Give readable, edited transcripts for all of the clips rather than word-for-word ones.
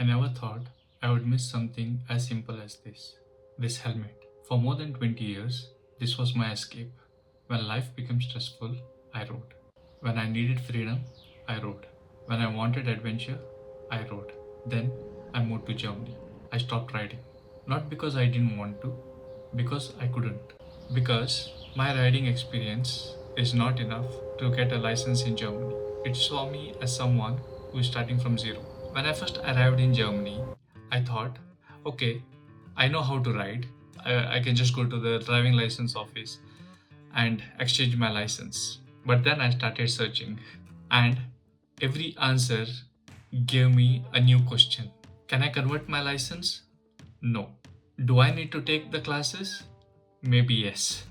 never thought I would miss something as simple as this helmet. For more than 20 years, this was my escape. When life became stressful, I rode. When I needed freedom, I rode. When I wanted adventure, I rode. Then I moved to Germany. I stopped riding. Not because I didn't want to, because I couldn't. Because my riding experience is not enough to get a license in Germany. It saw me as someone who is starting from zero. When I first arrived in Germany, I thought, okay, I know how to ride. I can just go to the driving license office and exchange my license. But then I started searching, and every answer gave me a new question. Can I convert my license? No. Do I need to take the classes? Maybe yes.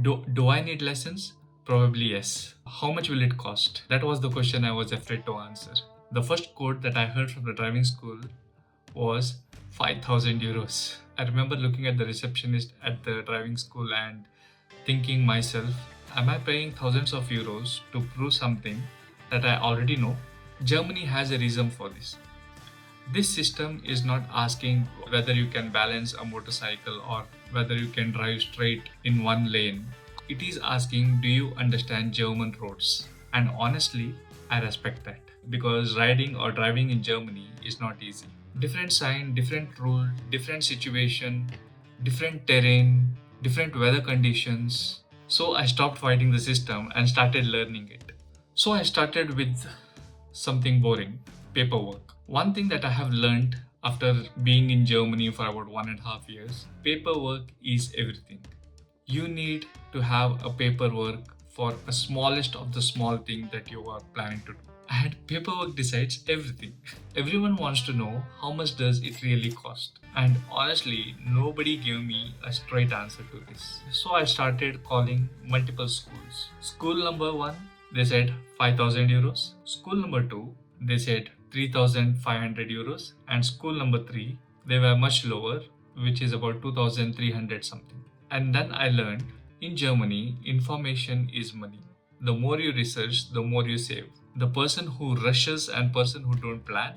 Do I need lessons? Probably yes. How much will it cost? That was the question I was afraid to answer. The first quote that I heard from the driving school was 5,000 euros. I remember looking at the receptionist at the driving school and thinking myself, am I paying thousands of euros to prove something that I already know? Germany has a reason for this. This system is not asking whether you can balance a motorcycle or whether you can drive straight in one lane. It is asking, do you understand German roads? And honestly, I respect that, because riding or driving in Germany is not easy. Different sign, different rule, different situation, different terrain, different weather conditions. So I stopped fighting the system and started learning it. So I started with something boring: paperwork. One thing that I have learned after being in Germany for about 1.5 years, paperwork is everything. You need to have a paperwork for a smallest of the small thing that you are planning to do. And paperwork decides everything. Everyone wants to know how much does it really cost. And honestly, nobody gave me a straight answer to this. So I started calling multiple schools. School number 1, they said 5,000 euros. School number 2, they said 3,500 euros. And school number 3, they were much lower, which is about 2,300 something. And then I learned, in Germany, information is money. The more you research, the more you save. The person who rushes and person who don't plan,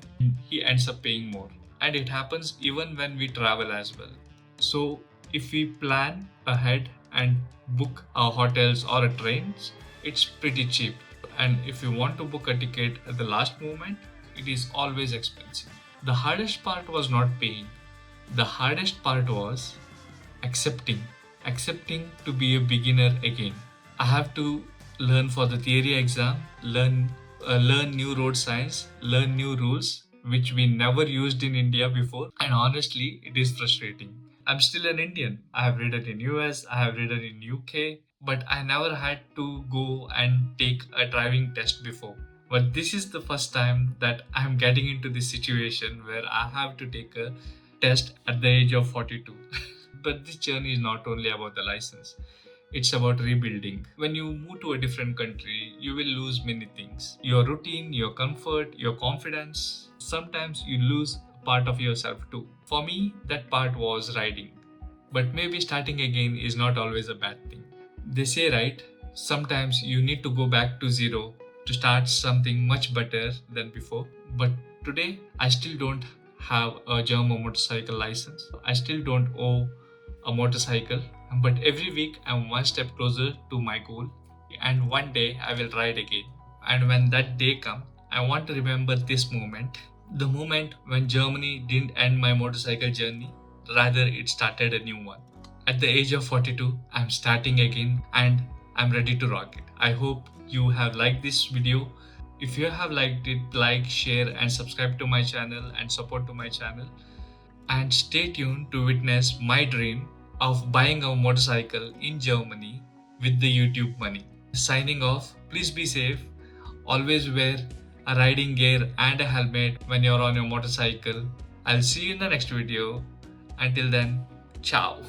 he ends up paying more. And it happens even when we travel as well. So if we plan ahead and book our hotels or a trains, it's pretty cheap. And if you want to book a ticket at the last moment, it is always expensive. The hardest part was not paying. The hardest part was accepting to be a beginner again. I have to learn for the theory exam, learn new road signs, learn new rules, which we never used in India before. And honestly, it is frustrating. I'm still an Indian. I have ridden in US, I have ridden in UK, but I never had to go and take a driving test before. But this is the first time that I'm getting into this situation where I have to take a test at the age of 42. But this journey is not only about the license, it's about rebuilding. When you move to a different country, you will lose many things: your routine, your comfort, your confidence. Sometimes you lose a part of yourself too. For me, that part was riding. But maybe starting again is not always a bad thing. They say, right, sometimes you need to go back to zero to start something much better than before. But today, I still don't have a German motorcycle license. I still don't own a motorcycle, but every week I'm one step closer to my goal, and one day I will ride again. And when that day comes, I want to remember this moment, the moment when Germany didn't end my motorcycle journey, rather it started a new one. At the age of 42, I'm starting again and I'm ready to rock it. I hope you have liked this video. If you have liked it, like, share and subscribe to my channel and support to my channel. And stay tuned to witness my dream of buying a motorcycle in Germany with the YouTube money. Signing off, please be safe, always wear a riding gear and a helmet when you're on your motorcycle. I'll see you in the next video. Until then, ciao.